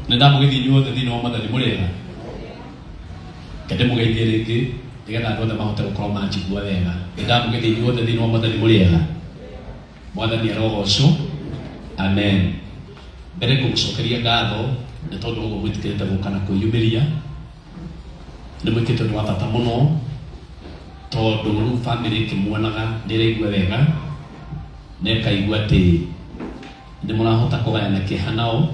nenda mugithi nyuothe thini wa mathani murega kende mugeithie ringi nigetha andu othe mahote gukorwo manjigua wega nenda mugithi nyuothe thini wa mathani murega mwathani arogocwo amen mbere kumucokeria ngatho nĩ tondũ ũguo gwĩtĩkĩrĩte gũka na kwĩyumĩria nĩ mwĩkĩte ũndũ wa bata mũno tondũ rĩu bamĩrĩ ĩkĩmuonaga nĩ ĩraigua wega na ĩkaigua atĩ nĩ mũrahota kũgayana kĩeha nao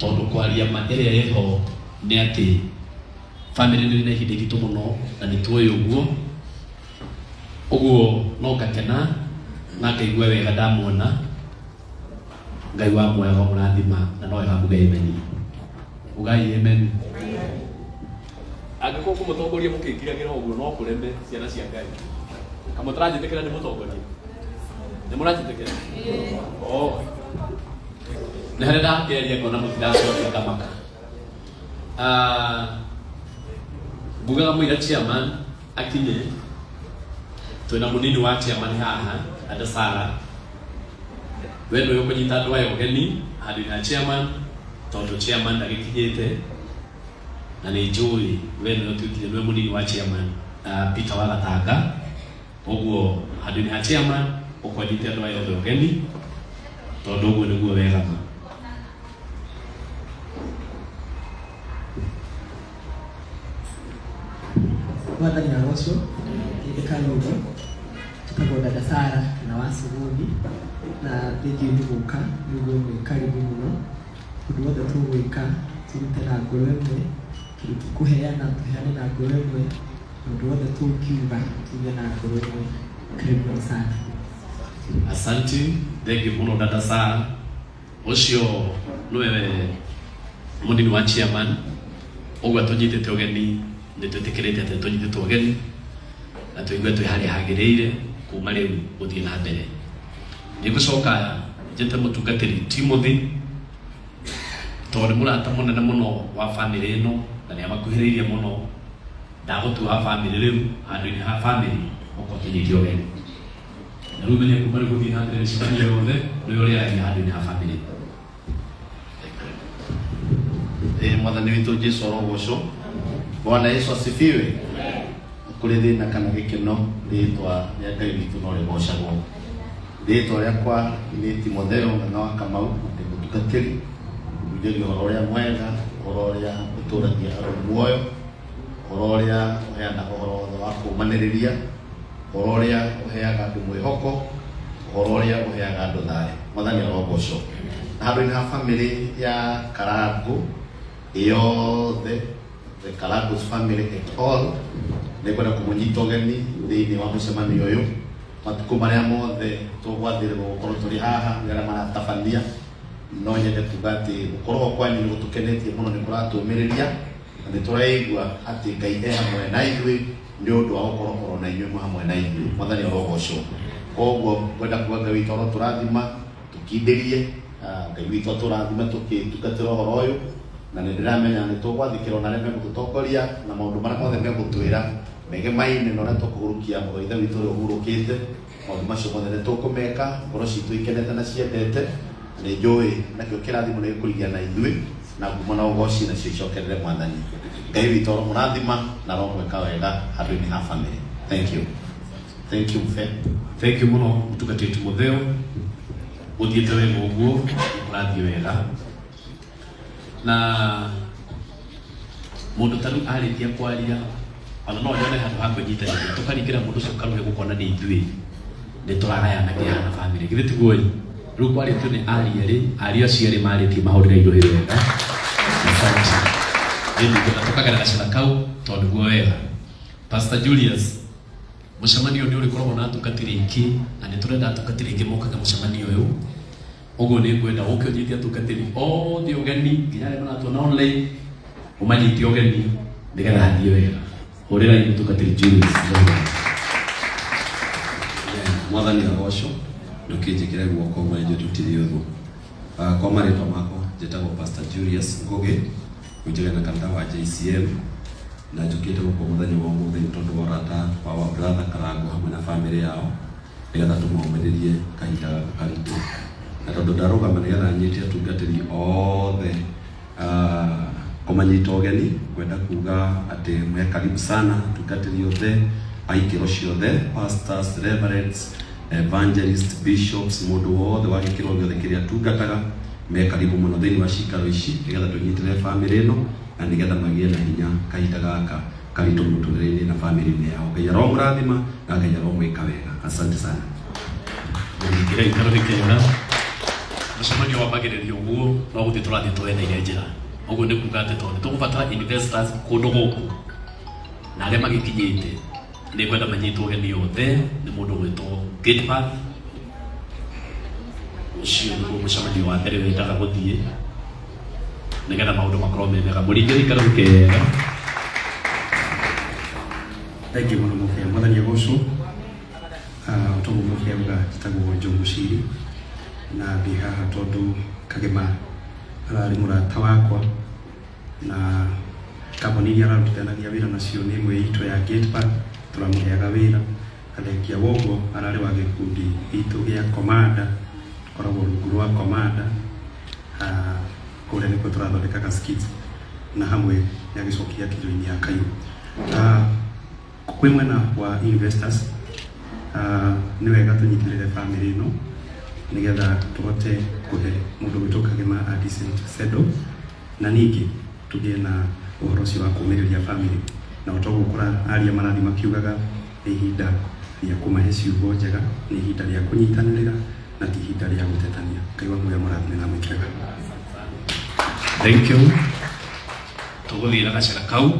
tondũ kwaria ma ĩrĩa ĩho nĩ atĩ bamĩrĩ nĩ na ihinda iritũ mũno na nĩ tuoĩ ũguo no ngakena na ngaigua wega ndamuona Ngai wa mwega mũrathima na no wega muge amen. Ugai amen. Angĩkorwo kũmũtongoria mũkĩkiragĩra ũguo no kũreme ciana cia Ngai. Kamũtaranjĩtĩkĩra nĩ mũtongoria. Nĩ mũranjĩtĩkĩra? Nĩ harĩ ndakĩaria ngona mũtiracokia kamaka. Mbugaga mũira chairman akinye twĩna mũnini wa chairman haha Dada Sarah. Wendo yuko nyitandũ wa ũgeni handũ na chairman tondũ chairman ndagĩkinyĩte na nĩ njũĩ wendo tukinya nĩ mũnini wa chairman Peter wa Gatanga ũguo handũ na chairman ũkonyite andũ aya othe ũgeni tondũ ũguo nĩguo wega Mwathani arogocwo ĩkanyugo tutagwo Dada Sarah na Wasuguni na thĩinĩ nĩ gũka nĩguo nĩ karibu mũno ũndũ wothe tũgwĩka tũrute na ngoro ĩmwe kũheana tũheane na ngoro ĩmwe ũndũ wothe tũkiuga tuge na ngoro ĩmwe karibu sana. Asante thengio mũno Dada Sarah ũcio nĩwe mũnini wa chairman ũguo tũnyitĩte ũgeni nĩ twĩtĩkĩrĩte atĩ tũnyitĩte ũgeni na tũigua twĩ harĩa hagĩrĩire kuma rĩu gũthiĩ na mbere. Nĩngũcoka njĩte mũtungatĩri Timothy tondũ mũrata mũnene mũno wa bamĩrĩ ĩno na nĩ amakuhĩrĩirie mũno ndagũtua bamĩrĩ rĩu handũ-inĩ ha bamĩrĩ ũkorwo tũnyitio ũgeni na rĩu menye kuma rĩu gũthiĩ na mbere mĩcemanio yothe nĩ ũrĩa aragia handũ-inĩ ha bamĩrĩ. Mwathani witũ Jesũ arogocwo. Bwana Yesu asifiwe. Kũrĩ thĩna kana gĩkeno rĩtwa rĩa Ngai witũ no rĩgocagwo. Rĩtwa rĩakwa nĩ Timotheo Ng'ang'a wa Kamau ndĩ mũtungatĩri njũria ũhoro ũrĩa mwega ũhoro ũrĩa ũtũragia andũ muoyo ũhoro ũrĩa ũheanaga ũhoro wothe wa kũũmanĩrĩria ũhoro ũrĩa ũheaga andũ mwĩhoko ũhoro ũrĩa ũheaga andũ thayũ. Mwathani arogocwo. Handũ-inĩ ha bamĩrĩ ya Karangũ yothe the Karangũ's family at all nĩ kwenda kũmũnyita ũgeni thĩinĩ wa mũcemanio ũyũ matukũ marĩa mothe tũgwathĩrĩrwo gũkorwo tũrĩ haha nĩ arĩa maratabania no nyende kuga atĩ gũkorwo kwanyu nĩ gũtũkenetie mũno nĩ kũratũmĩrĩria na nĩ tũraigua atĩ Ngai e hamwe na ithuĩ nĩ ũndũ wa gũkorwo na inyuĩ hamwe na ithuĩ. Mwathani arogocwo. Koguo kwenda kuga Ngai witũ tũrathima tũkindĩrie Ngai witũ tũrathima tũkĩtungatĩra ũhoro ũyũ na nĩ ndĩramenya nĩ tũgwathĩkĩrwo na arĩa megũtũtongoria na maũndũ marĩa mothe megũtwĩra megemaine na ũrĩa tũkũgũrũkia mũthoithe witũ ũrĩa ũhurũkĩte maũndũ macio mothe nĩ tũkũmeka ngoro citũ ikenete na ciendete nĩ njũĩ nakĩo kĩrathimo nĩ gĩkũrigia na ithuĩ na ngumo na ũgoci nacio icokerere Mwathani. Ngai witũ mũrathima na romwĩka wega handũ-inĩ ha bamĩrĩ. Thank you. Thank you Mfe. Thank you mũno mũtungatĩri Timotheo ũthiĩte wega ũguo ũrathiĩ wega na mũndũ ta rĩu arĩkia kwaria ona no nyone handũ ha kwĩnyitanĩra tũkaringĩra mũndũ ũcio karuhe gũkona nĩ ithuĩ nĩ tũragayana kĩeha na bamĩrĩ githĩ tiguo rĩu kwarĩtio nĩ ariũ acio erĩ marĩtie mahũrĩra irũhĩ wega. Tũkagera gacĩra kau tondũ guo wega. Pastor Julius mũcemanio nĩ ũrĩkoragwo na atungatĩri aingĩ na nĩ tũrenda atungatĩri aingĩ mokaga mũcemanio ũyũ ũguo nĩ ngwenda ũke ũnyite atungatĩri othe ũgeni nginya arĩa maratuona online ũmanyite ũgeni nĩgetha hathiĩ wega. Hũrĩra atungatĩri Julius. Mwathani arogocwo ndũkĩnjĩkĩre guoko ũmwe njũtũtĩrie ũthũ. Kwa marĩtwa makwa njĩtagwo Pastor Julius Ngũgĩ kũnjĩra na kanitha wa JCM na njũkĩte gũkũ mũthenya wa ũmũthĩ nĩ tondũ wa ũrata wa brother Karangũ hamwe na bamĩrĩ yao nĩgetha tũmomĩrĩrie kahinda gaka karitũ na tondũ ndarũgama nĩgetha nyite atungatĩri othe komanyita ogeni kwenda kuga ati mwe karibu sana tugatiri yothe aikiro ciothe pastors, reverends, evangelists, bishops, mundu wothe wa gikiro giothe kiria tungataga me karibu muno thiini wa cikaro ici nigetha tunyitire family ino na nigetha magie na hinya kahinda gaka karitu muturire-ini na family-ini yao. Ngai aro murathima na Ngai aro mwika wega. Asante sana. Ngira ikaro dikera mucemanio wambagiriria uguo no guthii turathii tweneire njira uguo ni kuga ati tondu tugubatara investors kundu guku na aria magikinyite ni kwenda manyitwo ugeni yothe ni mundu gwitwo Gatepath ucio niguo mucemanio wa mbere wendaga guthii nigetha maundu makorwo me mega. Muringire ikaro dikera. Thank you muno mwathani agocwo utongo mukia uga jitagwo Njogu Ciri na ndi haha tondu Kagema arari murata wakwa na kambuni iria ararutithanagia wira nacio ni imwe itu ya Gatepath turamuheaga wira athengia woguo arari wa gikundi itu gia Komanda koragwo rungu rwa Komanda kuria nikuo turathondekaga skits na hamwe ya gicokia kijo-ini ya Kayu. Kwi mwena wa investors ni wega tunyitirire family ino nigetha tuhote kuhe mundu witu Kagema a decent settle na ningi tugie na uhoro ucio wa kumiriria family na utogo kura aria marathi makiugaga ihinda ria kumahe ciugo njega ni ihinda ria kunyitanirira na ti ihinda ria gutetania. Ngai wa muoyo murathi na mwikega. Thank you. Tuguthira gacira kau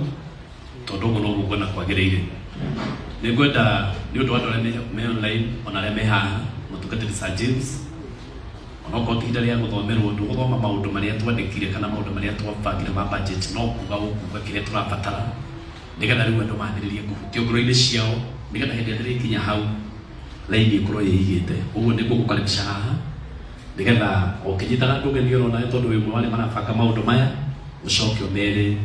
tondu muno gukona kwagiriire ni gwenda ni undu andu aria me online ona aria me haha mutungatiri Sir James ona ko tinda ria guthomerwo ndu guthoma maundu maria twandikire kana maundu maria twabangire ma budget no kuga kiria turabatara nigetha riu andu mathiririe kuhutia ngoro-ini ciao nigetha hindi ria ikinya hau laini ikorwo yigite. Uguo niguo gukaribisha haha nigetha ukinyitana ndugeni ona tondu wi mwari marabanga maundu maya ucoke umere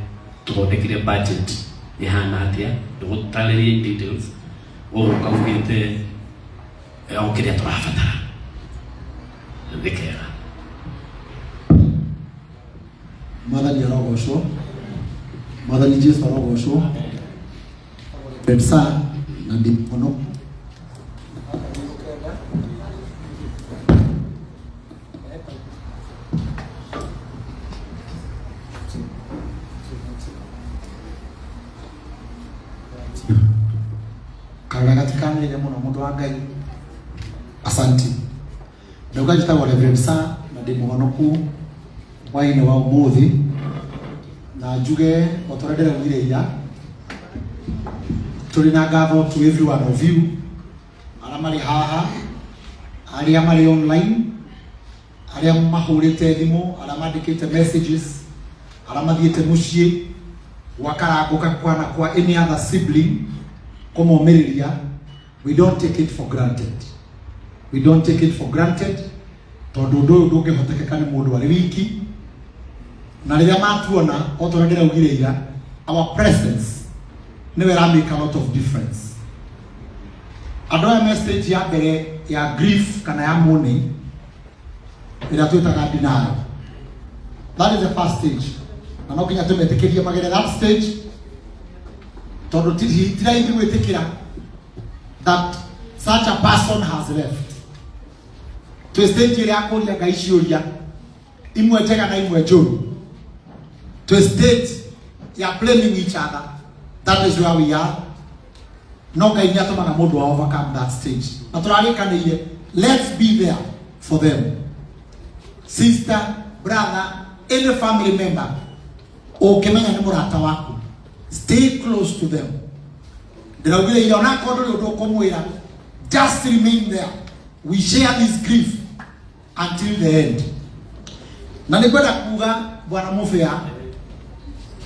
tuthondekire budget ihana atia ndugutaririe details woguo kaugite kiria turabatara ndikera. Mwathani arogocwo, Mwathani Jesu arogocwo Pepsa na ndimono kagagatikane muno mundu wa Ngai. Asanti. Nduga jitagwo Reverend Sa na ndi muhonoku waine wa umuthi na njuge otorendera gwireira tuli na ngatho to every one of you aria mari haha aria mari online aria mahurite thimu aria mandikite messages aria mathiete mucii gwakaranguka kwana kwa any other sibling kumomiriria. We don't take it for granted. We don't take it for granted. Tondu ndu ndungihotekeka ni mundu ari wiki na riria matuona otorendera ugireira our presence ni wera make a lot of difference. Adoya message ya mbere ya grief kana ya mourning ira twitaga denial. That is the first stage. Na no kinya tumetekeria magere that stage tondu tira ithu gwitikira that such a person has left. To stage ira akuria Ngai ciuria imwe njega na imwe njuru. To stage ya blaming each other. That is where we are. No Ngai ni atumaga mundu wa overcome that stage. Na turarikanire let's be there for them. Sister, brother, any family member ukimenya ni murata waku, stay close to them. Ndiraugire ira ona kondo ri undu kumwira just remain there. We share this grief until the end. Na nikwenda kuga bwana Mufia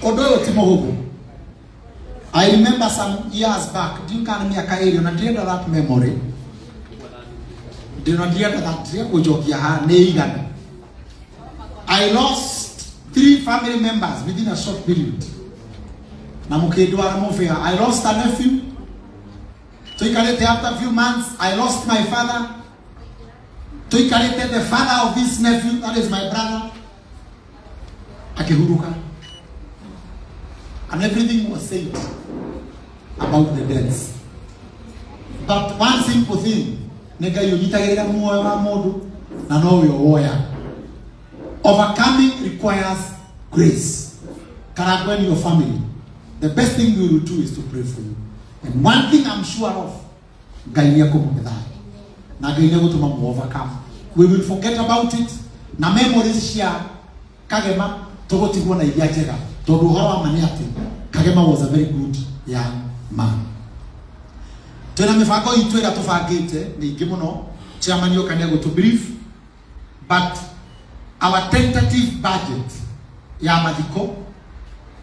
odoyo timohugu. I remember some years back, dinkana miaka eri na ndienda that memory. Ndienda that kujokia ha neigana. I lost 3 family members within a short period. Na mukidwa Mufia, I lost a nephew. Tuikalete after a few months, I lost my father. Tuikalete the father of this nephew, that is my brother. akihuruka, and everything was said about the deaths. But one simple thing, nega yonyitagirira muoyo wa mundu na no yo woya. Overcoming requires grace. Karagwe in your family, the best thing we will do is to pray for you. And one thing I'm sure of, Gainia kumukidai. Na Gainia gutuma mu overcome. We will forget about it. Na memories share Kagema togotigwo na iria njega. Tondu horo wa mani ati Kagema was a very good young man. Tuna mifango itu ira tufangite ni ingi muno. Chairman yokania go to brief, but our tentative budget ya mathiko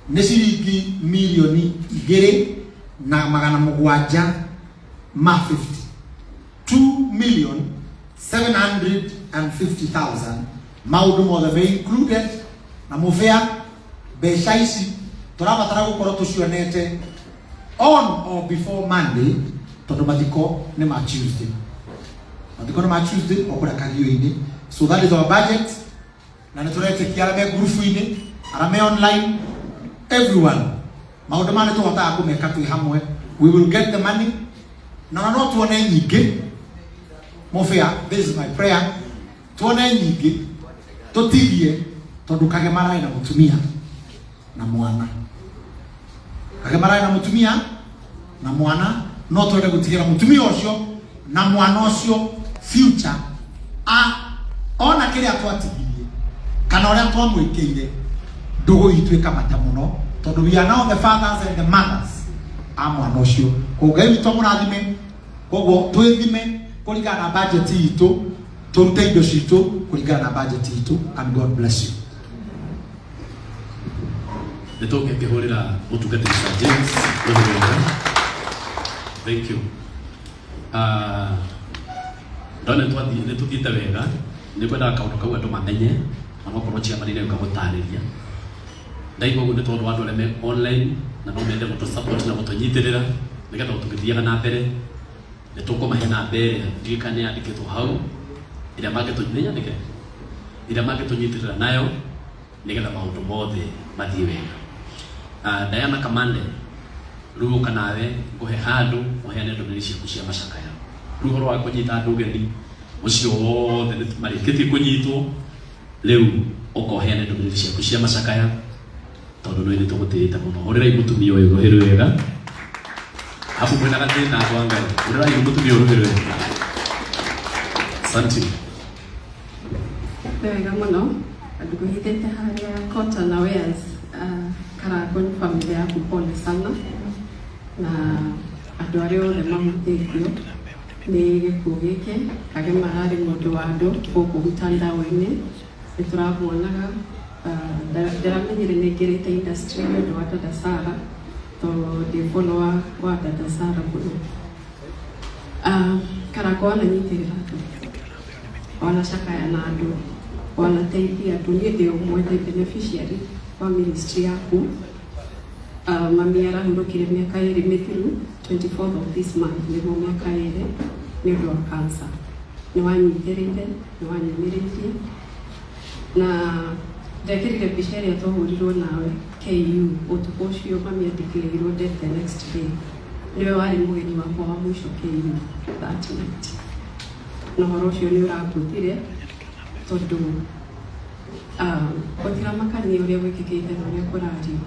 ni ciringi milioni 2,750,000 2,750,000 maundu mothe be included na muvea mbeca ici turabatara gukorwo tucionete on or before Monday, tondu mathiko ni ma Tuesday. Mathiko ni ma Tuesday okura kagio-ini. So that is our budget. Na niturete kiarame group-ini, arame online, everyone. Maundu mane tuhota kumeka twi hamwe. We will get the money. Na no tuone nyingi. Mofia, this is my prayer. Tuone nyingi. Tutigie tondu Kagema na mutumia na mwana. Kagema na mutumia na mwana, no twende gutigira mutumia ucio na mwana ucio future ona kile atwatigirie kana ore twamwikiire ndugu itwika mata muno tondu we are now the fathers and the mothers a mwana ucio ko Ngai witu murathime koguo twithime kuringana na budget itu turute indo citu kuringana na budget itu, and God bless you. Nitoke kihurira mutungati Sir James. Thank you. Ndone nituthiite wega nikwenda kaundu kau andu mamenye na nokorwo chairman ni ukamutariria ndaigua uguo ni tondu andu arĩa me online na no mende gutu support na gutunyitirira nigetha tugithiaga na mbere nitukumahe na mbere ndirikane yandikitwo hau ira mangitunyinya nike ira mangitunyitirira nayo nigetha maundu mothe mathie wega. Diana Kamande ruo kanawe nguhe handu uheane ndumiri ciaku cia macakaya ruo rwa kunyita ndugeni ucio wothe marikiti kunyitwo riu ukoheane ndumiri ciaku cia macakaya tondu no ni tumutirite muno urira imutumia uyu ruhiru wega hapo mwena gathina twanga urira imutumia uyu ruhiru wega. Asante wega muno andu kuhithite haria Cotton na Wears Karagwe family yaku pole sana na andu aria othe mahutĩtio nĩ gĩkuũ gĩkĩ. Kagema arĩ mũndũ wa andũ gũkũ mtandao-inĩ nĩtũramuonaga ndiramenyire nĩaingĩrĩte industry nĩ ũndũ wa dada Sarah tondũ ndĩ follower wa dada Sarah mũno. Karagwe ananyitĩrĩra andũ, wanacakaya na andũ, wanateithia andũ. Niĩ ndĩ ũmwe ndĩ beneficiary wa ministry yaku. Mami arahurũkire miaka 2 mĩthiru 24th of this month, nĩguo miaka 2 nĩ ũndũ wa cancer. Nĩwanyitĩrĩire, nĩwanyũmĩrĩirie na ndekĩrire mbica ĩrĩa twahũrirwo nawe KU ũtukũ ũcio mami andĩkĩrĩirwo death the next day. Nĩwe warĩ mũgeni wakwa wa mũico KU that night. Na ũhoro ũcio nĩ ũrangũthire tondũ gũtiramakania ũrĩa gwĩkĩkĩte na ũrĩa kũrario.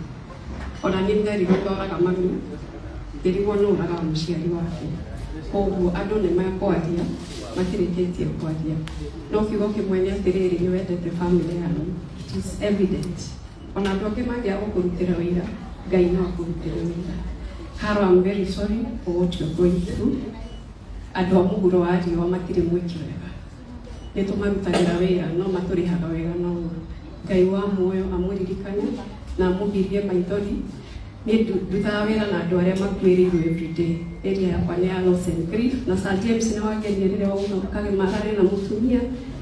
Ona niĩ nderigwo ndoraga mami, nderigwo nũraga mũciari wake. Koguo andũ nĩmekwaria matirĩkĩtie kwaria. No kiugo kĩmwe nĩ atĩrĩrĩ, nĩ wendete family yanyu. It is evident. Ona andũ angĩ mangĩaga gũkũrutĩra wĩra, Ngai no akũrutĩre wĩra. Carol, I'm very sorry for what you're going through. Andũ a mũhuro wa riũa matirĩ mwĩki wega. Nĩtũmarutagĩra wĩra no matũrĩhaga wega no Ngai wa muoyo amũririkane na amũgirie maithori. Niĩ ndutaga wĩra na andũ arĩa makuĩrĩirwo everyday. Area yakwa nĩ ya Loss and Grief na Sir James nĩ wangenia rĩrĩa wauga Kagema ararĩ na mũtumia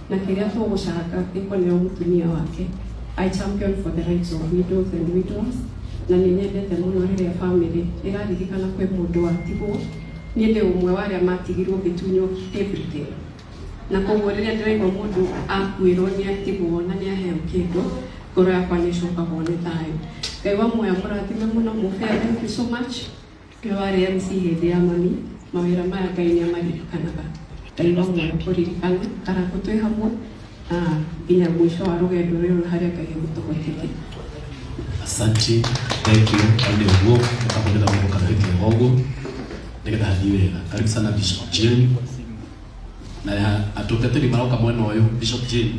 na kĩrĩa tũgũcaka gĩkoneo mũtumia wake. I champion for the rights of widows and widows na nĩ nyendete mũno rĩrĩa family ĩraririkana kwĩ mũndũ watigwo. Niĩ ndĩ ũmwe wa arĩa matigirwo gĩtunywo everyday. Na koguo rĩrĩa ndĩraigua mũndũ akuĩrwo nĩ atigwo na nĩ aheo kĩndũ ngoro yakwa nĩ ĩcokagwo nĩ thayũ. Ngai wa muoyo mũrathime mũno mũbea, thank you so much. Nĩ warĩ MC hĩndĩ ya mami, mawĩra maya Ngai nĩ amaririkanaga. Ngai wa muoyo kũririkana Karangũ twĩ hamwe na nginya mũico wa rũgendo rũrũ harĩa Ngai egũtũhotithia. Asante, thank you. Ndio huo tutakapenda Mungu katika Mungu. Nĩgetha hathi wega. Karibu sana Bishop Jane. Na atũteteri maroka mwena ũyũ Bishop Jane.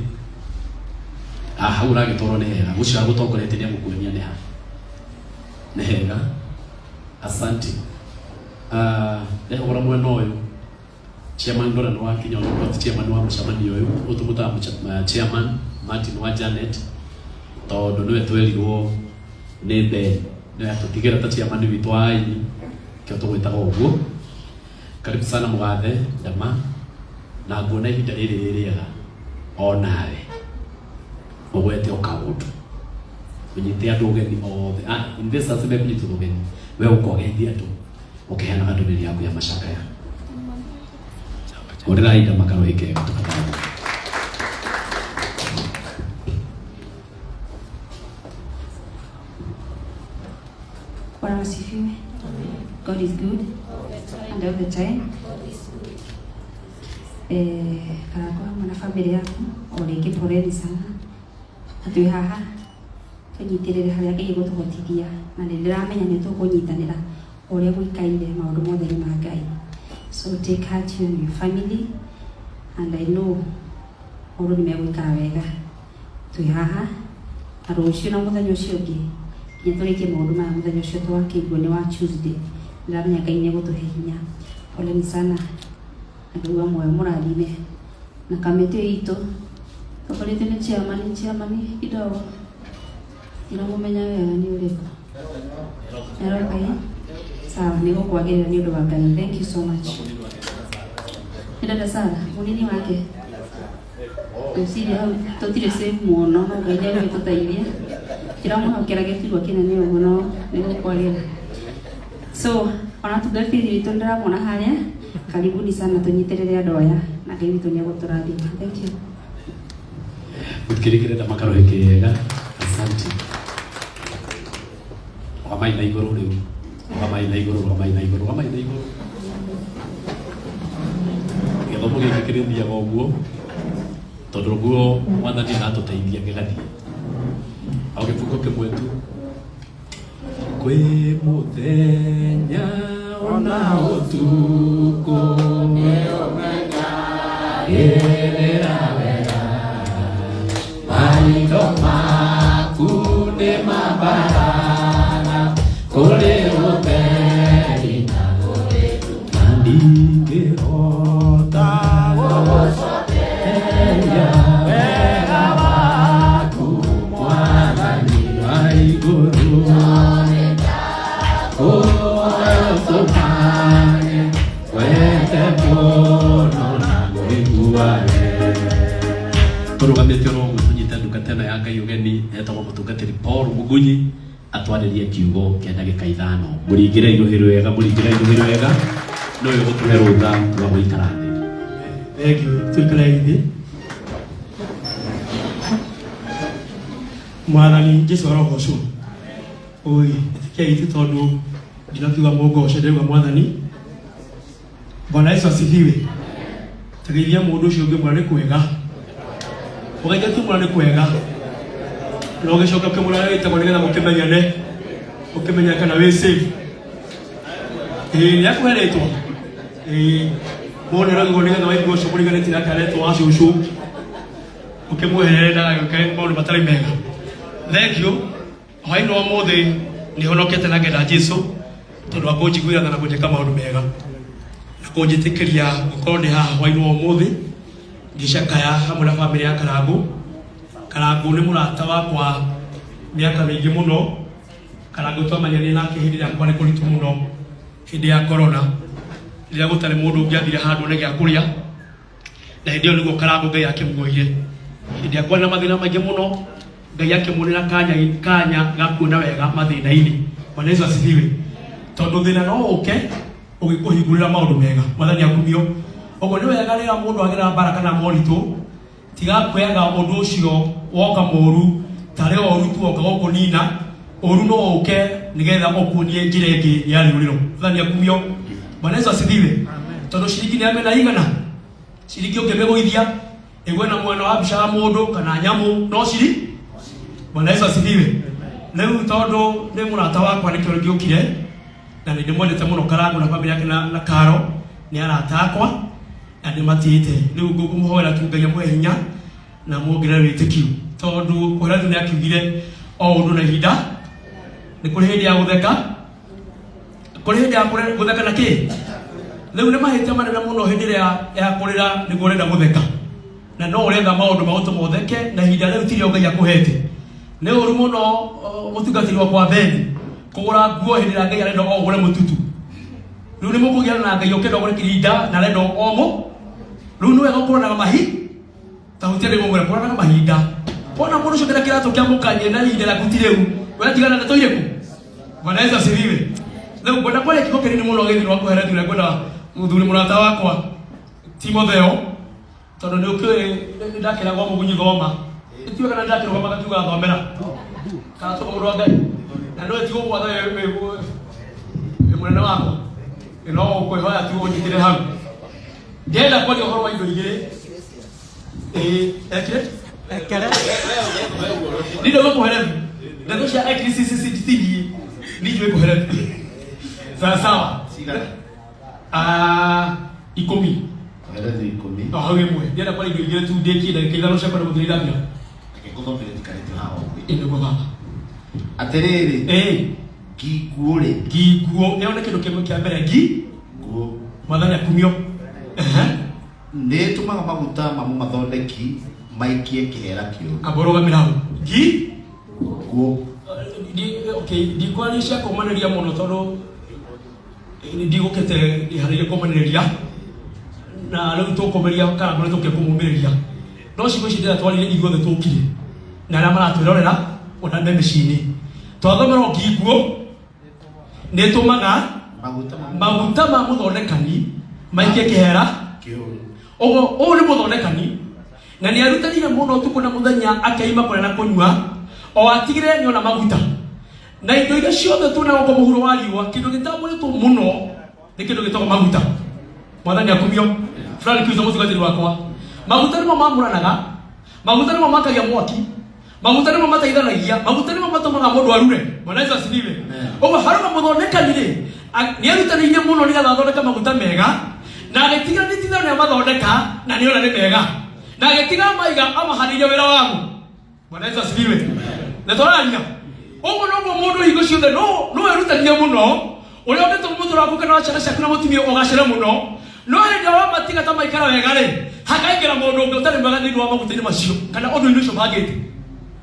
Hau ũragĩtwarwo nĩ hega. Ũcio agũtongoretie nĩ agũkuonia nĩ ha. Nĩ hega. Asante. Ndehora mwena ũyũ. Chairman Ndora nĩ wakinya ũrĩa chairman wa mũcemanio ũyũ. Ũtũmũtaga chairman Martin wa Janet. Tondũ nĩwe twerirwo nĩ Ben. Nĩ atũtigĩra ta chairman witũ wa aini. Kĩo tũgwĩtaga ũguo. Karibu sana mũgathe Ndama. Na nguona ihinda rĩrĩ rĩega o nawe ũgwete o kaũndũ ũnyite andũ ũgeni othe investors mekunyita ũgeni we ũkogeithia andũ ũkĩheanaga ndũmĩrĩri yaku ya macakaya ũrĩra ihinda makaro ĩkega tũkatara. Bwana asifiwe. God is good and all the time. Karangũ hamwe na family yaku o rĩngĩ poleni sana. Twĩ haha tũnyitĩrĩre harĩa Ngai egũtũhotithia na nĩndĩramenya nĩ tũkũnyitanĩra ũrĩa gũikaire maũndũ mothe nĩ ma Ngai. So take heart you and your family and I know maũndũ nĩ megũikara wega. Twĩ haha na rũciũ na mũthenya ũcio ũngĩ nginya tũrĩkie maũndũ maya mũthenya ũcio twakĩiguo nĩ wa Tuesday. Nĩramenya Ngai nĩ egũtũhe hinya. Poleni sana. Ngai wa muoyo mũrathime na kamĩtĩ itũ tũkoretwo nĩ chairman kidogo ndiramũmenya wega nĩ ũrĩkũ Nyarokai. Sawa, nĩgũkwagĩrĩra nĩ ũndũ wa Ngai. Thank you so much. Nĩ dada Sara mũnini wake tũciria tũtirĩ same mũno no Ngai nĩ egũtũteithia ndiramũhokera gĩturwa kĩnene ũguo no nĩgũkwagĩrĩra. So ona tũgĩthiĩ witũ ndĩramwona harĩa. Karibuni sana tunyiterere andũ aya na Ngai witũ nĩ egũtũrathima. Thank you. Gũtikĩrĩkĩre ndamakaro ĩkĩega. Asante. Rũgamai na igũrũ rĩu. Rũgamai na igũrũ, rũgamai na igũrũ, rũgamai na igũrũ. Gĩthomo gĩkĩ kĩrĩthiaga ũguo tondũ ũguo Mwathani aratũteithia gĩgathiĩ. O gĩbungo kĩmwe tu. Kwĩ mũthenya ona ũtukũ nĩũmenyagĩrĩra wega maitho maku nĩ mabarana kũrĩ ũtheri na kũrĩ na ndingĩhota gũgũcokeria wega waku Mwathani wa igũrũ. Tũrũgamĩte oro ũguo tũnyite ndungata ĩno ya Ngai ũgeni etagwo mũtungatĩri Paul Mugunyi atwarĩrie kiugo kĩa ndagĩka 5. Mũringĩre irũhĩrĩ wega, mũringĩre irũhĩrĩ wega no ũgũtũhe rũtha rwa gũikara thĩ. Thank you. Tũikare thĩ. Mwathani Jesũ arogocwo. Oi, etikia itu tondũ ndinakiuga mũgoce ndauga Mwathani. Bwana Yesu asifiwe. Tegeithia mũndũ ũcio ũngĩ mwana nĩ kwega. Ũgaika tu mwana nĩ kwega. Na ũgĩcoka ũkĩmũra wĩtagwo nĩgetha mũkĩmenyane. Ũkĩmenya kana wĩ safe. Nĩ akũheretwo. Mũndũ ũragwo nĩgetha waigua ũcio mũriganĩtie nake aretwo wa cũcũ. Ũkĩmũherere ndagagĩũke maũndũ matarĩ mega. Thank you. Hwaĩ-inĩ wa ũmũthĩ nĩ honokete na ngenda Jesũ tondũ wa kũnjiguĩra na kũnjĩka maũndũ mega. Na kũnjĩtĩkĩria gũkorwo ndĩ haha hwaĩ-inĩ wa ũmũthĩ ngĩcakaya hamwe na bamĩrĩ ya Karangũ. Karangũ nĩ mũrata wakwa mĩaka mĩingĩ mũno. Karangũ twamenyanirie nake hĩndĩ ĩrĩa kwarĩ kũritũ mũno hĩndĩ ya corona rĩrĩa gũtarĩ mũndũ ũngĩathire handũ nĩ gĩa kũrĩa. Na hĩndĩ ĩyo nĩguo Karangũ Ngai akĩmuoire. Hĩndĩ ĩrĩa kwarĩ na mathĩna maingĩ mũno Ngai akĩmuonera kanya ga kuona wega mathĩna-inĩ. Bwana Yesu asifiwe. Tondũ thĩna no ũke ũgĩkũhingũrĩra maũndũ mega. Mwathani akumio. Ũguo nĩ wega rĩrĩa mũndũ agera mbara kana moritũ tiga kwĩaga mũndũ ũcio woka mũru tare o rutu o kago nina oru no oke nigetha okunie njira ingi ya riuriro thani akumio Bwana Yesu asifiwe tondo shiriki ni amena igana shiriki ongemegoithia egwe na mwana wa bishara mundu kana nyamu no shiri Bwana Yesu asifiwe leo tondo ne murata wakwa ni kĩoro gĩũkire na nĩ ndĩmwendete mũno Karangu na family yake na Karo nĩ arata akwa na ndĩmatĩte rĩu ngũmũhoera tu Ngai amũhe hinya na muongerere wĩtĩkio tondu kũrĩa nĩ akiugire o ũndũ na ihinda nĩ kũrĩ hĩndĩ ya gũtheka kũrĩ hĩndĩ ya gũtheka na kĩ rĩu nĩ mahĩtia manene mũno hĩndĩ ĩrĩa ya kũrĩra nĩguo ũrenda gũtheka na no ũretha maũndũ magũtũma ũtheke na ihinda rĩu tirĩo Ngai akũhete nĩ ũru mũno mũtungatĩri wa kwa Beni kũgũra nguo hĩndĩ ĩrĩa Ngai arenda o ũgũre mũtutu rĩu nĩ mũkũgiana na Ngai ũkenda ũgũre kĩrinda na arenda o rĩu nĩ wega ũkũranaga mahi ta hũtĩrĩ mũgũre kũranaga mahinda ona mũndũ ũcio kĩrĩa kĩratũ kĩa mũkanye na ihinda rĩaku ti rĩu wetigana na toireku Bwana Yesu asifiwe rĩu ngwenda kware kĩgo kĩnini mũno gĩthirwo wa kũhera thura ngwenda mũthuri mũrata wakwa Timotheo tondũ nĩ ũkĩũĩ ndakĩragwo mũgunyi thoma ĩtiwe kana ndakĩrũgama gakiuga thomera kana tũka mũndũ wa Ngai na no ĩtigwo gwatha wĩ mũnene wakwa no ũkwĩhoya tu ũnyitĩre hau ndĩrenda kwaria ũhoro wa indo igĩrĩ ekere ndindo gũkũherethi ndeto cia XCCCD ni njũĩ kũherethi sawa 10 Kũherethi 10 hau ĩmwe ndĩrenda kwaria indo igĩrĩ tu ndĩkie ndagĩka ithano cia kwenda gũthĩrĩra mbia ngũthomere tikarĩte haha ĩndĩ baba atĩrĩrĩ ngikuo rĩ ngikuo nĩyo nĩ kĩndũ kĩmwe kĩa mbere ngikuo Mwathani akumio nĩ tũmaga maguta mamwe mathondeki maikie kĩhera kĩũru amborogamĩra hau ngikuo okay ndikwaria cia kũmanĩria mũno tondũ ndigũkĩte iharĩirie kũmanĩrĩria na rĩu tũkũmeria kana mũrĩa tũkĩe kũmũmĩrĩria no cigo ici ndĩra twarire igothe tũkire na arĩa maratwĩrorera ona me mĩciĩ-inĩ twathomerwo ngikuo nĩ tũmaga maguta ma mũthondekani maikie kĩhera ũguo ũũ nĩ mũthondekani na nĩ arutanire mũno ũtukũ na mũthenya akaima kũrĩa na kũnyua o atigire nĩ ona maguta na indo iria ciothe tuonaga kwa mũhuro wa riũa kĩndũ gĩtambũrĩtwo mũno nĩ kĩndũ gĩtagwo maguta Mwathani akumio fulani kiuza mũtungatĩri wakwa maguta nĩmo mamũranaga maguta nĩmo makagia mwaki maguta nĩmo mateithanagia maguta nĩmo matũmaga mũndũ arure Bwana Yesu asifiwe ũguo harũga mũthondekani rĩ nĩ arutanĩirie mũno nĩgetha athondeke maguta mega na agĩtiga nĩ tithano nĩ amathondeka na nĩ ona nĩ mega na agĩtiga maiga amaharĩirie wĩra wagu Bwana Yesu asifiwe nĩ twarania ũguo noguo mũndũ hingo ciothe no erutania mũno ũrĩa ũngĩtũma mũthuri waku kana ciana ciaku na mũtumia ũgacĩre mũno no hĩndĩ ĩrĩa wamatiga ta maikara wega rĩ hakaingĩra mũndũ ũngĩ ũtarĩ mwega thĩinĩ wa maguta-inĩ macio kana ũndũ-inĩ ũcio mangĩte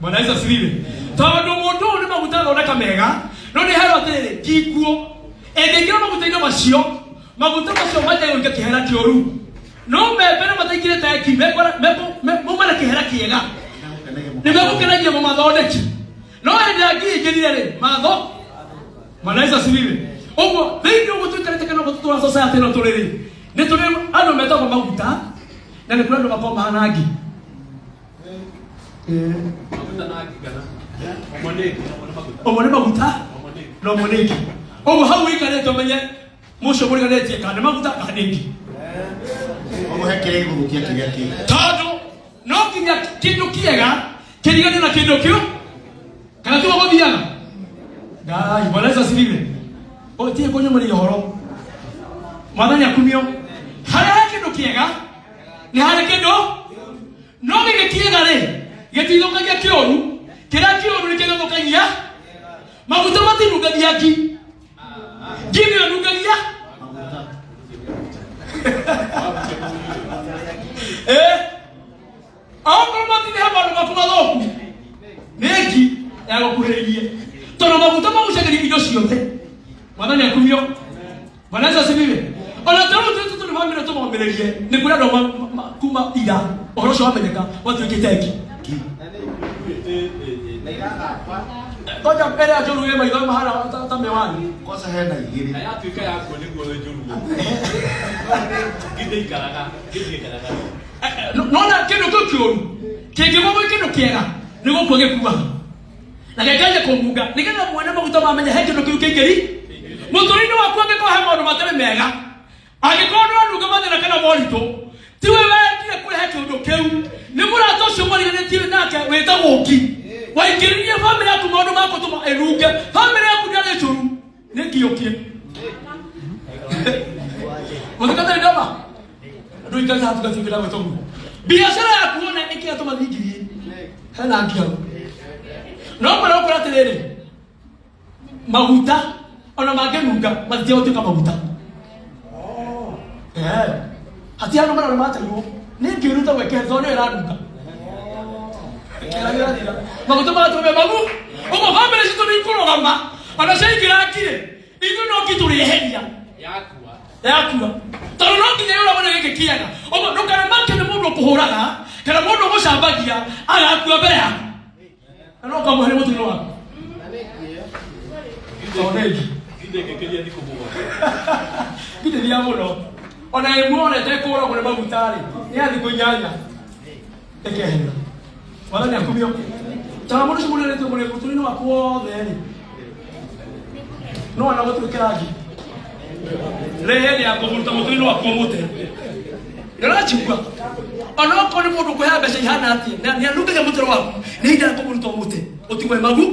Bwana Yesu asifiwe tondũ mũndũ ũyũ nĩ maguta athondeka mega no nĩ herwo atĩrĩrĩ ngikuo ĩngĩingĩra maguta-inĩ macio maguta macio manjage gũikia kĩhera kĩũru no mbembe nĩ mataingĩre teki maumane kĩhera kĩega nĩ megũkenagia mathondeki no hĩndĩ ya ngi ingĩrire rĩ matho Bwana Yesu asifiwe ũguo thĩinĩ ũguo tũikarĩte kana ũguo tũtũra society ĩno tũrĩ nĩ tũrĩ andũ metagwo maguta na nĩ kũrĩ andũ makoragwo mahana ngi ũmwe nĩ maguta na ũmwe nĩ ngi ũguo hau wĩikarĩte ũmenye mũcio mũriganĩtie kana nĩ maguta kana nĩ ngi ũguo he kĩrĩa gĩgũthũkia kĩrĩa kĩngĩ tondũ no nginya kĩndũ kĩega kĩriganie na kĩndũ kĩu kana tu gũthiaga Ngai Bwana Yesu asifiwe tie kũnyũmĩria ũhoro Mwathani akumio harĩa kĩndũ kĩega nĩ harĩ kĩndũ no gĩkĩ kĩega rĩ gĩtithũkagia kĩũru kĩrĩa kĩũru nĩ kĩthũkagia maguta matinungagia ngi nĩ nungagia akorwo matinĩhe maũndũ maku mathũku nĩ ngi ya gũkuhĩrĩirie tondũ maguta magucagĩria indo ciothe Mwathani akumio Bwana Yesu asifiwe ona tũrũ tũtũ nĩ famĩlĩ tũmomĩrĩrie nĩ kũrĩ andũ kuma ira ũhoro ũcio wamenyeka watuĩkĩte ngi koja mbere njũru wĩ maitho mahana ta mewani kosa hena igĩrĩ na yatuĩka yakuo nĩguo wĩ njũru gĩthĩikaraga nona kĩndũ kĩu kĩũru kĩngĩgwo gwĩ kĩndũ kĩega nĩ gũkua gĩkuaga na gekaje kumunga nigetha mwana maguta mamenya heke ndo kiu kingeri muturino waku angiko he maundu matari mega agikono nduga mathina kana morito tiwe wendire kurehe kindu kiu ni murato cio mwariganĩtie nake wĩtagwo ngi waingĩririe family yaku maundu ma gũtũma ĩrunge family yaku ndarĩ njũru nĩ ngĩũkie muthikatari ndoma andũ ikaza hatu gatuĩkĩra gwĩtũguo biashara yaku ona ĩkĩatũma thingirie hena ngiaru no mbara ukora atĩrĩrĩ maguta ona mangĩnunga matia gũtuĩka maguta hati andũ marona mataiwo nĩ ngĩruta gwĩketho nĩ ĩranunga maguta magatũme magu ũguo family citũ nĩ ikũrũgama ona ciaingĩrakire ithuĩ no ngitũrĩeheria yakua tondũ no nginya yũragwo nĩ gĩkĩ kĩega ũguo ndũkanamake nĩ mũndũ ũkũhũraga kana mũndũ ũgũcambagia agakua mbere yaku na no kamũhere mũtũrĩre waku onegi githĩ thia mũno ona ĩmwe onete kũragwo nĩ maguta-rĩ nĩ athikũ 8 ĩkehera wathani akumio tara mũndũ ũcio mũrerete mũtũrĩre waku wothe-rĩ no ona gũtuĩkĩra ngi rĩhĩndĩ ya kũmũruta mũtũrĩre waku mũte ndĩrachigua ona okorwo nĩ mũndũ ũkũheaga mbeca ihana atĩa nĩ anungagia mũtũrĩre waku nĩ ihinda rĩa kũmũruta mũte ũtigwe magu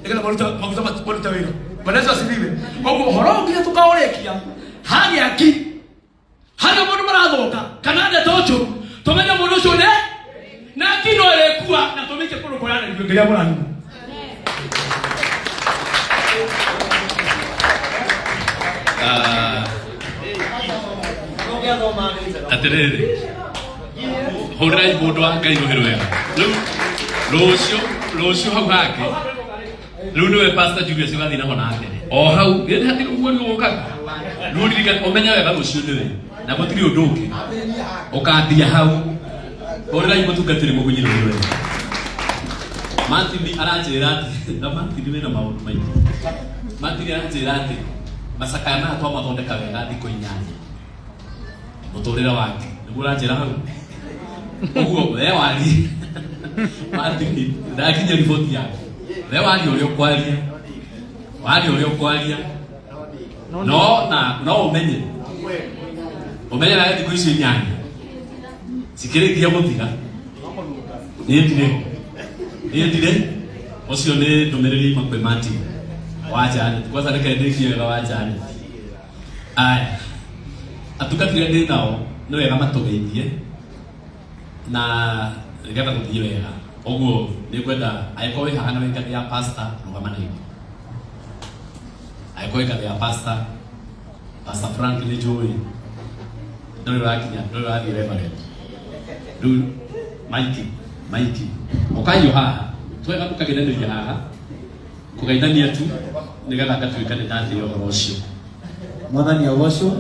nĩgetha maguta marute wĩra. Bwana Yesu asifiwe. Koguo ũhoro ũngĩ tũkaũrĩkia hagĩa ki harĩa mũndũ marathoka kana ndeto njũru tũmenye mũndũ ũcio nĩ na ki no ĩrĩkua na tũmĩke kũndũ kũrĩa nginya mũranyua. Atĩrĩrĩ hũrai mũndũ wa Ngai rũhĩ rwega rũciũ hau hake rĩu nĩwe Pastor Julius ũgathiĩ naho na mbere o hau gĩthĩ hatirĩ ũguo nĩgũkaga rĩu ririkana ũmenya wega rũciũ nĩwe na gũtirĩ ũndũ ũngĩ ũkambia hau hũrai mũtungatĩri mũgunyi rũhĩ rwega. Martin aranjĩra atĩ na Martin wĩna maũndũ maingĩ. Martin aranjĩra atĩ macakaya maya twamathondeka wega thikũ 8 mũtũrĩre wake nĩguo ũranjĩra hau ũguo we wari Martin ndakinya riboti yake we wari ũrĩa ũkwaria no ũmenye nawe thikũ icio 8 cikĩrĩkia gũtiga nĩ ndire ũcio nĩ ndũmĩrĩri ima kwĩ Martin wa Janet kwanza reke ndĩkie wega wa Janet. Aya atungatĩre ndĩ nao nĩ wega matũgeithie na nĩgetha gũthiĩ wega ũguo nĩ kwenda angĩkorwo wĩ haha na wĩ ngathĩ ya pastor rũgama na ithuĩ angĩkorwo wĩ ngathĩ ya pastor Frank nĩ njũĩ ndũrĩ ũrathiĩ Reverend rĩu Mike ũkaiywo haha twega tũkageithania haha kũgeithania tu nĩgetha ngatuĩka nĩ ndatĩĩa ũhoro ũcio. Mwathani agocwo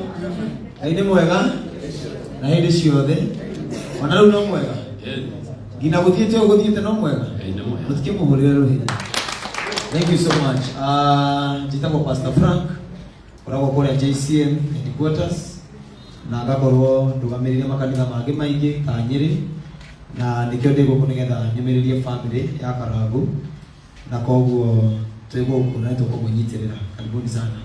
Ngai nĩ mwega na hĩndĩ ciothe ona rĩu no mwega ngina gũthiĩte ũgũthiĩte no mwega tũtikĩmũhũrĩre rũhĩ. Thank you so much. Njĩtagwo Pastor Frank ũragwo kũrĩa JCM headquarters na ngakorwo ndũgamĩrĩire makanitha mangĩ maingĩ ta Nyĩrĩ na nĩkĩo ndĩ gũkũ nĩgetha nyũmĩrĩrie family ya Karangũ na koguo twĩ gũkũ na tũkũmũnyitĩrĩra. Karibuni sana.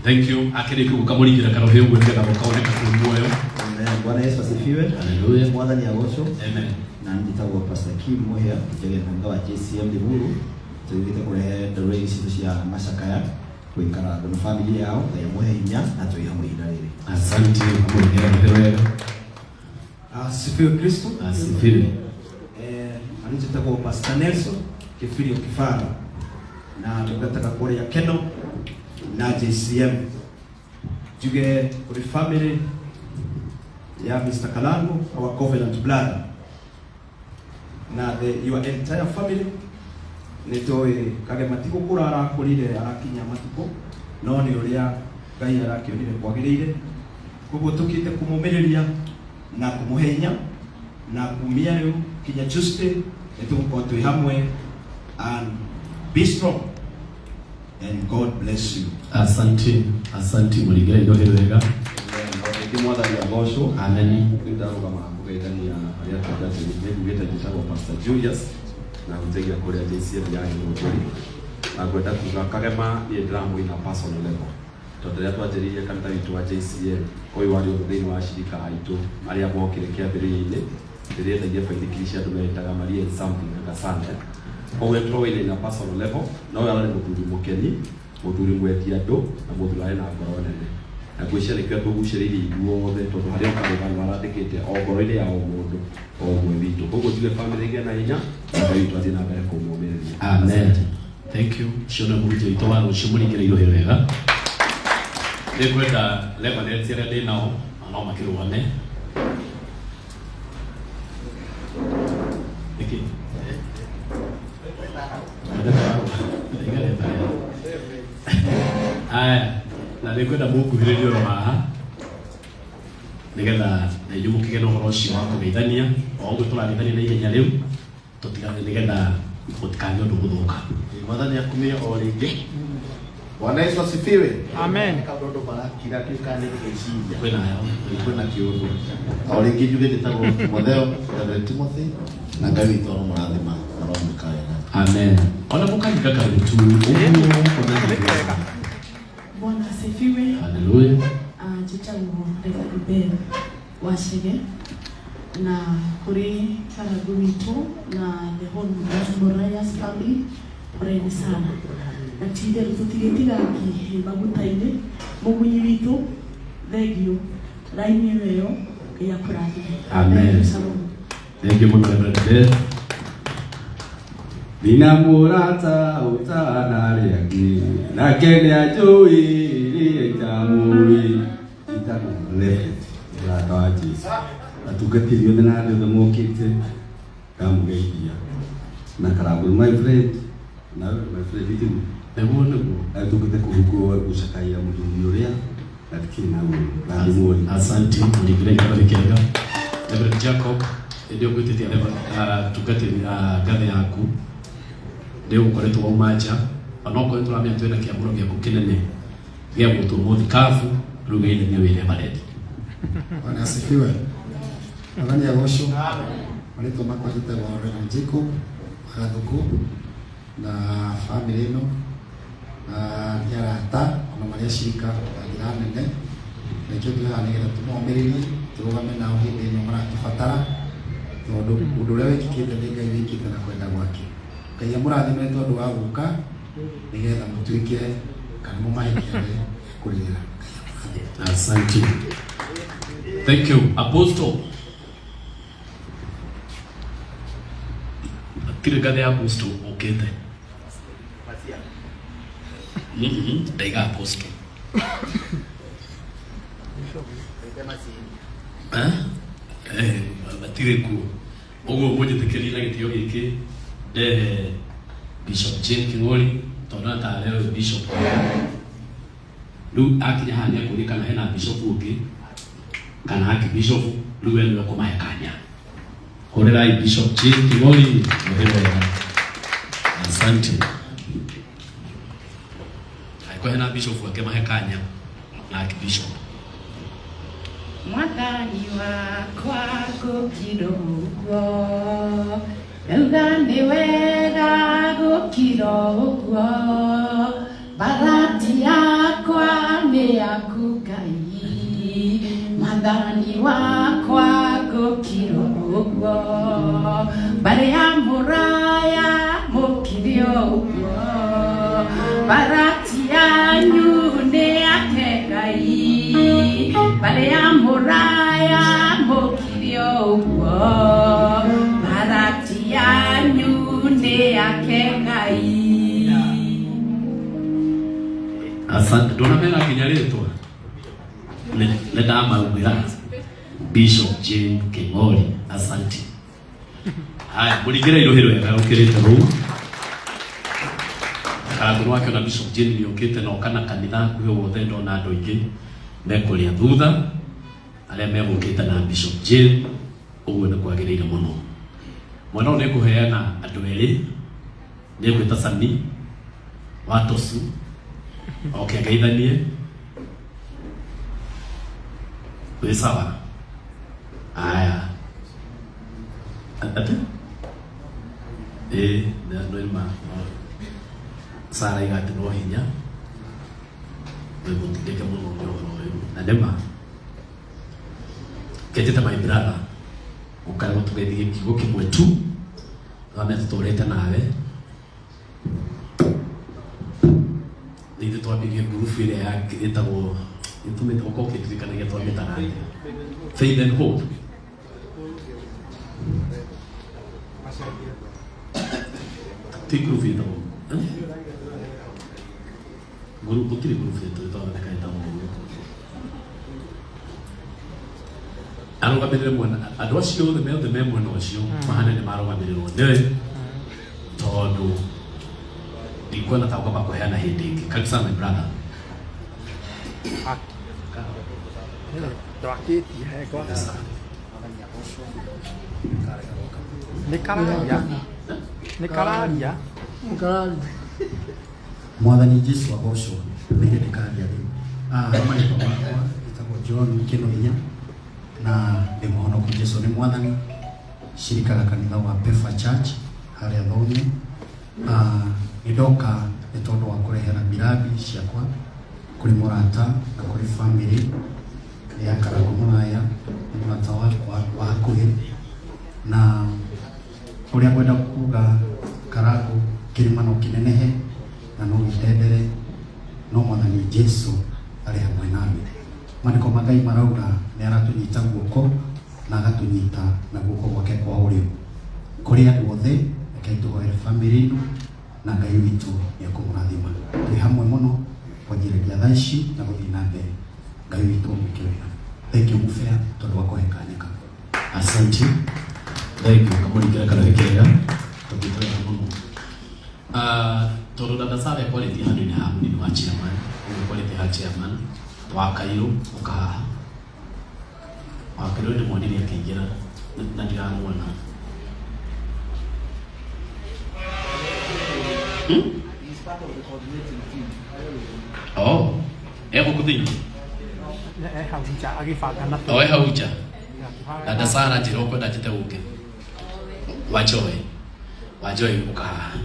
Thank you. Akĩrĩkia gũkamũringĩra karohe ũguo nĩgetha gũkaoneka kũrĩ muoyo. Bwana Yesu asifiwe. Haleluya. Mwathani agocwo. Amen. Na njĩtagwo Pastor Kim Muhia njege kanitha wa JCM Limuru tũgĩte kũrehe ndũrĩrĩ citũ cia macakaya kwĩ Karangũ na family yao Ngai amũhe hinya na twĩ hamwe ihinda rĩrĩ. Asante kumũringĩra wega. Asifiwe Kristo. Asifiwe. Njĩtagwo Pastor Nelson Kĩbirio Kĩbara na tũgataka kũrĩa Keno na JCM njuge kũrĩ family ya Mr. Kalango, our covenant blood na your entire family nĩtũĩ Kagema ti gũkũra arakũrire arakinya matukũ no nĩ ũrĩa Ngai arakĩonire kwagĩrĩire koguo tũkĩte kũmũmĩrĩria na kũmũhe hinya na kumia rĩu kinya Tuesday nĩtũgũkorwo twĩ hamwe and be strong and God bless you. Asante mũringĩra irohe wega. Mwathani agocwo. Amen. Nĩndarũgama kũgeithania arĩa tũngatĩrĩ njĩtagwo Pastor Julius na gũteithia kũrĩa JCM ya Gĩthũngũri na ngwenda kuga Kagema niĩ ndĩramwĩna personal level tondũ rĩrĩa twanjĩrĩirie kanitha witũ wa JCM ũyũ warĩ ũndũ thĩinĩ wa cirika aitũ arĩa mokire kĩambĩrĩria-inĩ rĩrĩa endagia baithikiri cia andũ metaga Maria something na Kasane koguo tũrũĩne na personal level no we arĩ mũthuri mũkeni mũthuri mwetia andũ na mũthuri arĩ na ngoro nene na ngwĩciria nĩkĩo tũgucĩrĩirie ithuothe tondũ harĩa ũkarũgano arandĩkĩte o ngoro-inĩ ya o mũndũ o ũmwe witũ koguo tuge family ĩgĩe na hinya Ngai witũ athiĩ na mbere kũmũmĩrĩria. Amen. Thank you. Ciona mũrutwo witũ wa rũciũ mũringĩre irohero wega. Nĩngwenda Lebaneti arĩa ndĩ nao no makĩrũgame. Na nĩngwenda mũkuhĩrĩrie oro haha nĩgetha nĩinyuĩ mũkĩgĩa na ũhoro ũcio wa kũgeithania o ũguo tũrageithania na ihenya rĩu tũtigane nĩgetha gũtikagĩe ũndũ gũthũka. Mwathani akumie o rĩngĩ. Bwana Yesu asifiwe. Amen. Kadondo barakira kikane gĩciria. Kwĩna kĩũndũ. O rĩngĩ njuge ndĩtagwo Timotheo, Reverend Timothy na Ngai witũ aromũrathima aromũka wega. Amen. Ona mũkaringa karibu tu. Bwana asifiwe. Hallelujah. Njĩtagwo Reverend Ben Wachege na kũrĩ Karagũ witũ na the whole Morayas family pray sana. Na tĩndĩ tũtigĩtigangi maguta-inĩ mũmunyi witũ thengio raini ĩyo ya kũrathima. Amen. Thank you mũno Reverend Ben. Nina mũrata ũtanarĩangĩ nake nĩanjũĩ rĩrĩa itamũĩ itagwo Reverend mũrata wa Jesũ atungatĩri othe na andũ othe mokĩte ngamũgeithia na Karagũ my friend na my friend itu nĩguo atungate kũhungwo gũcakaia mũthuri ũrĩa natikĩrĩ na ũru na ndĩmuoni. Asante mũringĩre gĩthomo kĩega. Reverend Jacob ndio gwĩtĩtia tungatĩri ngathe yaku ndio ũkoretwo wauma nja ona okorwo tũramenya twĩna kĩamũro gĩaku kĩnene gĩa gũtũmwo thikabu rĩu gĩithania wĩra maredi. Bwana asifiwe. Mwathani agocwo. Marĩtwa makwa njĩtagwo Reverend Jacob Gathũkũ na family ĩno na nĩ arata ona marĩa cirika na njĩra nene na ikĩo tũrĩhaha nĩgetha tũmomĩrĩrie tũrũgame nao hĩndĩ ĩno maratũbatara tondũ ũndũ ũrĩa wĩkĩkĩte nĩ Ngai wĩkĩte na kwenda gwake. Ngai amũrathime tondũ wa gũka nĩgetha mũtuĩke kana mũmahĩkĩre kũrĩra. Asante. Thank you. Apostle. Kile gade apostle okete. Daiga apostle. Batire ku. Ogo moja tekeli na gitio giki de Bishop Jane King'ori tondũ ta leo Bishop rĩu akinya haha nĩekũrĩkana hena bishop ũngĩ kana archbishop rĩu we nĩwe kũmahe kanya. Hũrĩrai Bishop Jane King'ori mũhĩre wega. Asante. Haikuwa hena bishop akĩmahe kanya na archbishop. Mwathani wakwa gũkira ũguo Euga nĩ wega gũkira ũguo Barati yakwa nĩ yaku Ngai Mwathani wakwa gũkira ũguo Mbare ya mũraya mũkire ũguo Barati yanyu nĩ yake Ngai Mbare ya mũraya mũkire ũguo Barati yanyu nĩ yake Ngai. Asante. Ndonamena nginya rĩtwa nĩ ndamaugĩra Bishop Jane King'ori. Asante. Haya, mũringĩre irohĩro wega ũkĩrĩte rũu. Karagũ wake na Bishop Jane nĩokĩte na okana kanitha hakuhĩ wothe ndona andũ aingĩ mekũrĩa thutha arĩa megũkĩte na Bishop Jane ũguo nĩ kwagĩrĩire mũno. Mwana ũyũ nĩkũheana andũ erĩ nĩgwĩta Sami Watosu oke geithanie wĩ sawa. Aya ate no ima Sara igati no hinya gutindika muno nyohoro na ndema keteta my brother ukale gutugethie kigo kimwe tu na tutulete nawe ndio twambie group ile ya itagwo itumite ukoke tuikanagia twambita nawe Faith and Hope Tikru vida grupo kile grupo yetu tutaona kaita mungu arugabirire mwana andu acio the memo no acio mahana ni marugabirirwo nĩ tondu ndikuona ta kwamba kuheana hindi ingi kabisa my brother Nikararia Mwathani Jesu agocwo nĩgĩtĩkania rĩu marĩtwa makwa ĩtagwo John Kĩnohinya na ndĩ mũhonoku Jesu nĩ Mwathani shirikaga kanitha wa Pefa Church harĩa Thoni nĩndoka nĩ tondũ wa kũrehera mirabi ciakwa kũrĩ mũrata na kũrĩ family ya Karagũ Mũraya nĩ mũrata wakwa wa hakuhĩ na ũrĩa ngwenda kuga Karagũ kĩrĩma no kĩnenehe na no gĩtendere no Mwathani Jesu arĩ hamwe nawe. Maandĩko ma Ngai marauga nĩ aratũnyita guoko na agatũnyita na guoko gwake kwa ũrĩo. Kũrĩ andũ othe rekei tũhoere family ĩno na Ngai witũ nĩekũmũrathima. Twĩ hamwe mũno kwanjĩrĩria thaa ici na gũthiĩ na mbere. Ngai witũ mũkĩwega. Thank you Mufea tondũ wa kũhe kanya kau. Asante. Thank you kamulikira kana wekega. Tũkĩtwega mũno. Tondũ dada Sara quality handu ni hamu ni wa chairman. Quality ha chairman. Wa Kairo ukahaha. Wa Kairo nĩ mwanini akĩingĩra na ndiramuona. He's part of the coordinating team. Oh. Ego kuthini. Hauja agĩbanga na Oe hauja. Dada Sara njĩra ũkwenda njĩte ũke. Wajoi ukahaha.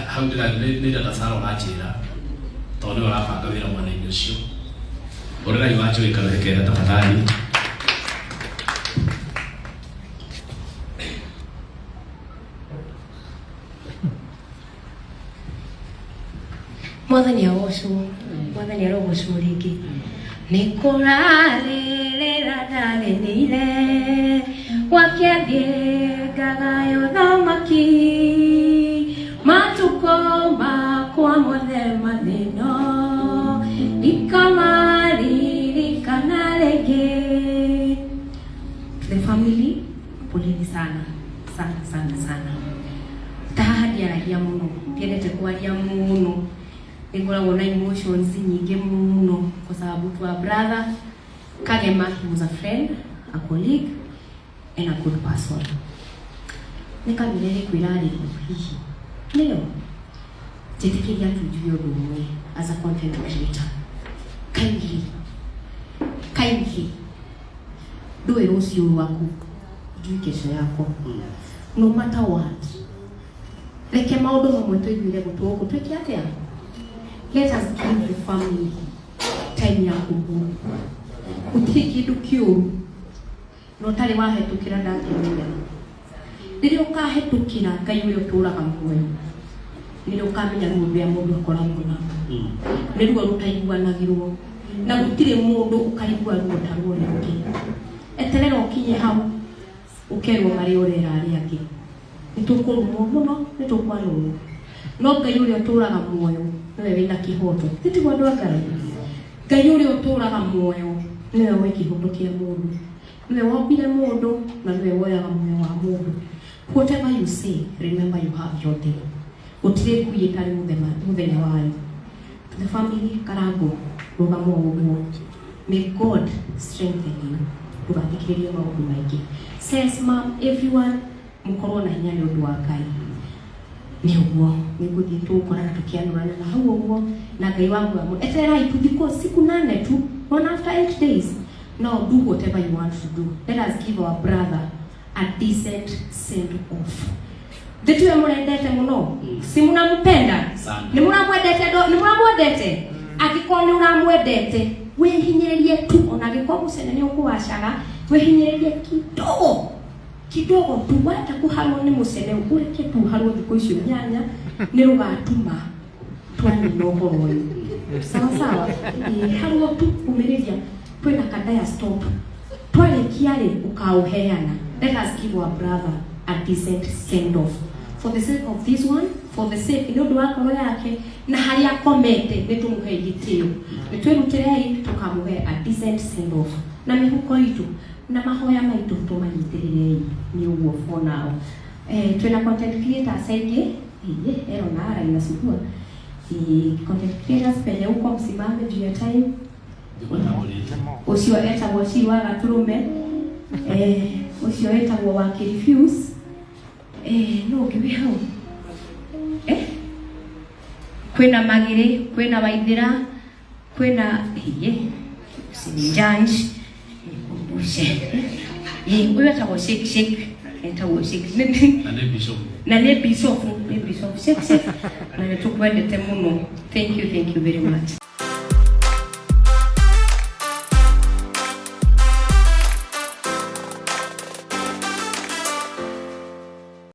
How did I need a Sara Rachira? Tony Rafa Gavira Mwana in the show. What did I watch you get at the Patani? Mwathani agocwo, Mwathani arogocwo rĩngĩ. Nĩkũrarĩrĩra ndarĩrĩire wakĩathiĩ ngagayo thamaki matukũ makwa mothe mathĩno ndikamaririkana rĩngĩ. The family, poleni sana tahadiaragia mũno, ndiendete kwaria mũno, nĩngoragwo na emotions nyingĩ mũno kwa sababu tu brother Kagema, he was a friend, a colleague and a good person. Nikamire kwĩra hihi leo njĩtĩkĩria tujue ũndũ ũmwe as a content creator. Kindly ndũĩ rũciũ rwaku njui kesho yako, no matter what. Reke maũndũ mamwe tũiguire gũtũgũkũ twĩke atĩa. Let us give the family time ya kuhuru. Gũtirĩ kĩndũ kĩũru no ũtarĩ wahĩtũkĩra ndakĩmenya. Rĩrĩa ũkahĩtũkĩra Ngai ũrĩa ũtũũraga muoyo nĩrĩo ũkamenya ruo rũrĩa mũndũ akoragwo naruo, nĩ ruo rũtaiguanagĩrwo na gũtirĩ mũndũ ũkaigua ruo ta ruo rũngĩ. Eterera ũkinye hau ũkerwo marĩ ũrera arĩa angĩ. Nĩtũkũrumwo mũno, nĩtũkwarũrwo, no Ngai ũrĩa ũtũũraga muoyo nĩwe wĩna kĩhoto. Tiguo andũ a Ngai, Ngai ũrĩa ũtũũraga muoyo nĩwe woĩ kĩhoto kĩa mũndũ, nĩwe wombire mũndũ na nĩwe woyaga muoyo wa mũndũ. Whatever you say, remember you have your day. Gũtirĩ ngui ĩtarĩ mũthenya wayo. To the family, Karagũ, rũgama ũguo. May God strengthen you. Ndũgathikĩrĩrie maũndũ maingĩ. Says mom, everyone, mũkorwo na hinya nĩ ũndũ wa Ngai. Nĩ ũguo, nĩngũthiĩ tũgũkorana tũkĩanũrana na hau ũguo na Ngai wangu amwe. Etererai tuthikwo siku 8 tu, not after 8 days. No, do whatever you want to do. Let us give our brother a decent send off. Nditu murendete muno, si munampenda, ni muramwendete angĩkorwo nĩ ũramwendete wĩhinyĩrĩrie tu, ona angĩkorwo mũcene nĩ ũkũwacaga wĩhinyĩrĩrie kidogo tu, wata kũharwo nĩ mũcene ũreke tu harwo thikũ icio nyanya nĩ rũgatuma twanina ũhoro ũyũ sawa harwo tu umĩrĩria kwĩna kadaya stop twarĩkia rĩ ũkaũheana. Let us give our brother a decent send off for the sake of this one, for the sake nĩ ũndũ wa ngoro yake na harĩa akomete nĩ tũmũhe gĩtĩo, nĩ twĩrutĩrei tũkamũhe a decent send off na mĩhuko itũ na mahoya maitũ tũmanyitĩrĩrei nĩ ũguo for now. Twĩna content creators aingĩ ero na ara inasukua content creators penye uko msimame juu ya time ucio etagwo ci wa Gaturume ucio etagwo wa Refuse no ngiwe hau kwĩna Magire, kwĩna Waithira, kwĩna Sinjanj uyu etagwo Shake etagwo Shake na nĩ bishop Shake na nĩ tũkwendete mũno. Thank you very much.